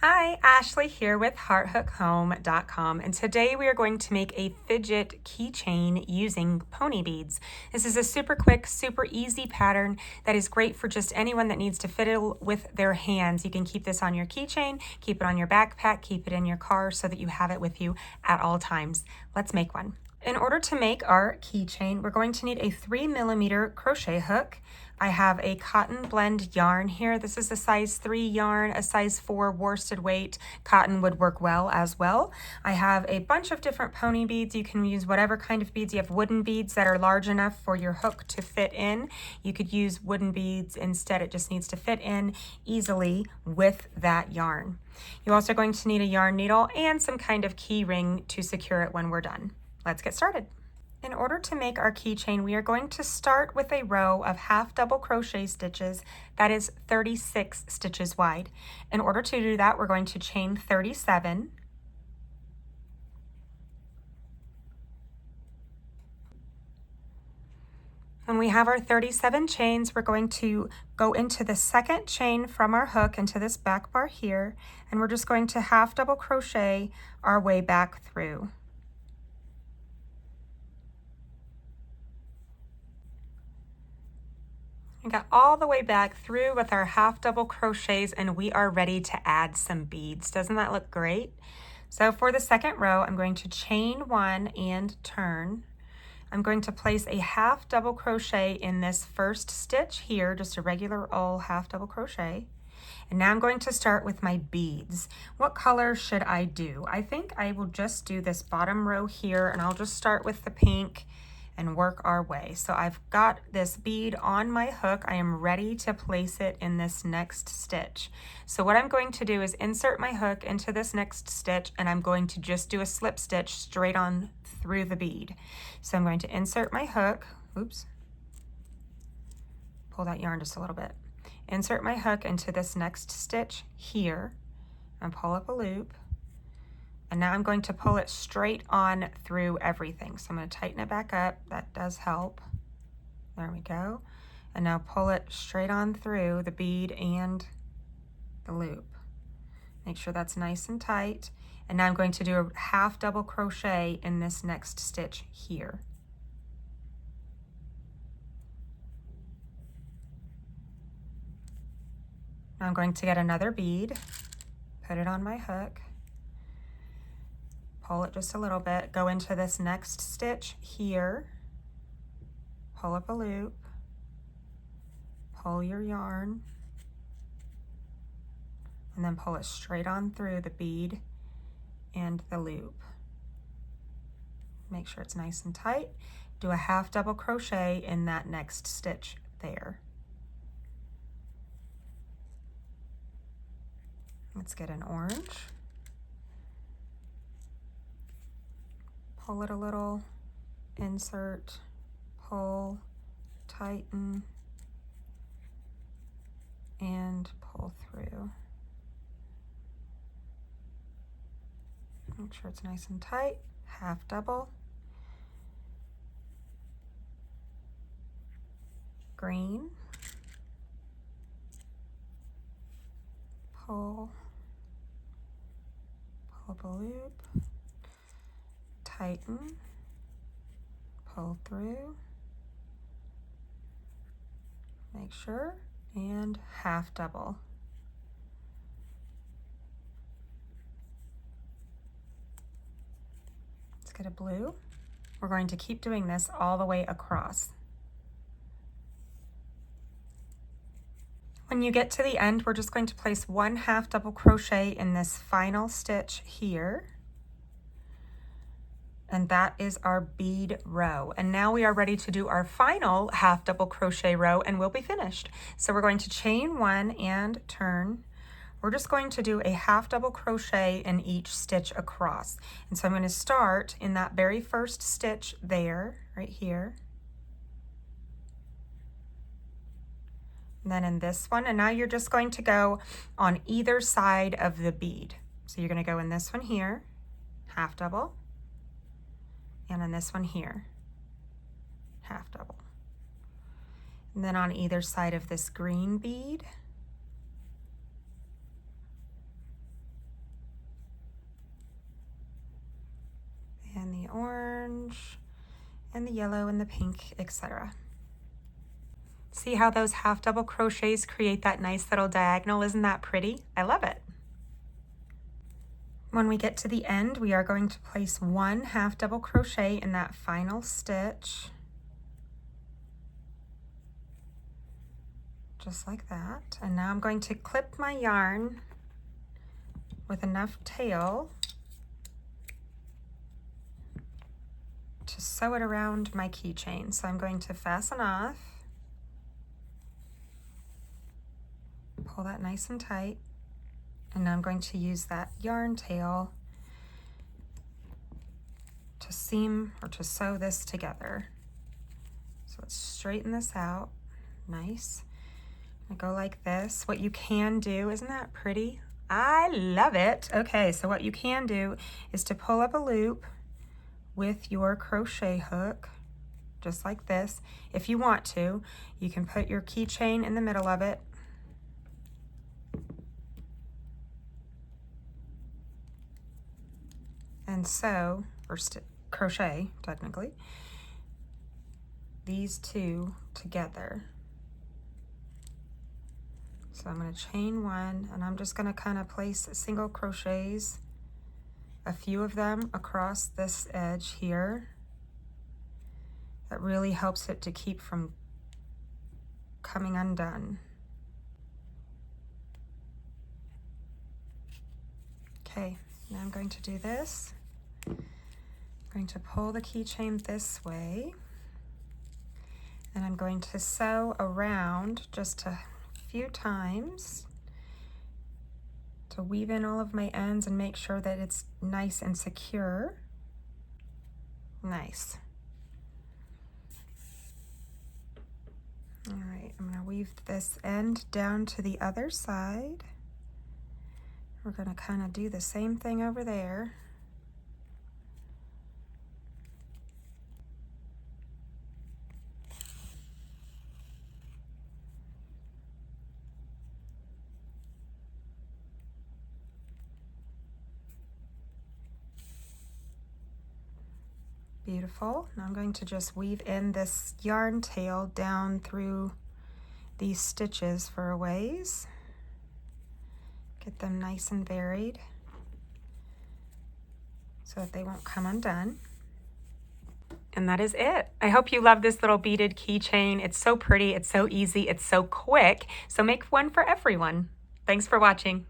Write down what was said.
Hi, Ashley here with HeartHookHome.com, and today we are going to make a fidget keychain using pony beads. This is a super quick, super easy pattern that is great for just anyone that needs to fiddle with their hands. You can keep this on your keychain, keep it on your backpack, keep it in your car so that you have it with you at all times. Let's make one. In order to make our keychain, we're going to need a 3mm crochet hook. I have a cotton blend yarn here. This is a size 3 yarn, a size 4 worsted weight. Cotton would work well as well. I have a bunch of different pony beads. You can use whatever kind of beads. You have wooden beads that are large enough for your hook to fit in. You could use wooden beads instead. It just needs to fit in easily with that yarn. You're also going to need a yarn needle and some kind of key ring to secure it when we're done. Let's get started. In order to make our keychain, we are going to start with a row of half double crochet stitches that is 36 stitches wide. In order to do that, we're going to chain 37. When we have our 37 chains, we're going to go into the second chain from our hook into this back bar here, and we're just going to half double crochet our way back through. We got all the way back through with our half double crochets, and we are ready to add some beads. Doesn't that look great? So for the second row, I'm going to chain 1 and turn. I'm going to place a half double crochet in this first stitch here, just a regular old half double crochet. And now I'm going to start with my beads. What color should I do? I think I will just do this bottom row here, and I'll just start with the pink and work our way. So I've got this bead on my hook. I am ready to place it in this next stitch. So what I'm going to do is insert my hook into this next stitch, and I'm going to just do a slip stitch straight on through the bead. So I'm going to insert my hook, oops, pull that yarn just a little bit. Insert my hook into this next stitch here and pull up a loop. And now I'm going to pull it straight on through everything. So I'm going to tighten it back up. That does help. There we go. And now pull it straight on through the bead and the loop. Make sure that's nice and tight. And now I'm going to do a half double crochet in this next stitch here. Now I'm going to get another bead, put it on my hook, pull it just a little bit, go into this next stitch here, pull up a loop, pull your yarn, and then pull it straight on through the bead and the loop. Make sure it's nice and tight. Do a half double crochet in that next stitch there. Let's get an orange. Pull it a little, insert, pull, tighten, and pull through. Make sure it's nice and tight, half double. Green, pull up a loop, tighten, pull through, make sure, and half double. Let's get a blue. We're going to keep doing this all the way across. When you get to the end, we're just going to place 1 half double crochet in this final stitch here. And that is our bead row. And now we are ready to do our final half double crochet row, and we'll be finished. So we're going to chain 1 and turn. We're just going to do a half double crochet in each stitch across. And so I'm going to start in that very first stitch there, right here. And then in this one, and now you're just going to go on either side of the bead. So you're going to go in this one here, half double, and in this one here, half double. And then on either side of this green bead, orange and the yellow and the pink, etc. See how those half double crochets create that nice little diagonal? Isn't that pretty? I love it. When we get to the end, we are going to place 1 half double crochet in that final stitch. Just like that. And now I'm going to clip my yarn with enough tail to sew it around my keychain. So I'm going to fasten off, pull that nice and tight, and now I'm going to use that yarn tail to seam or to sew this together. So let's straighten this out. Nice. I go like this. What you can do, isn't that pretty? I love it. Okay, so what you can do is to pull up a loop with your crochet hook, just like this. If you want to, you can put your keychain in the middle of it. And sew, or crochet, technically, these two together. So I'm going to chain 1, and I'm just going to kind of place single crochets, a few of them across this edge here. That really helps it to keep from coming undone. Okay, now I'm going to do this. I'm going to pull the keychain this way, and I'm going to sew around just a few times to weave in all of my ends and make sure that it's nice and secure. Nice. All right, I'm going to weave this end down to the other side. We're going to kind of do the same thing over there. Beautiful. Now I'm going to just weave in this yarn tail down through these stitches for a ways. Get them nice and varied so that they won't come undone. And that is it. I hope you love this little beaded keychain. It's so pretty, it's so easy, it's so quick. So make one for everyone. Thanks for watching.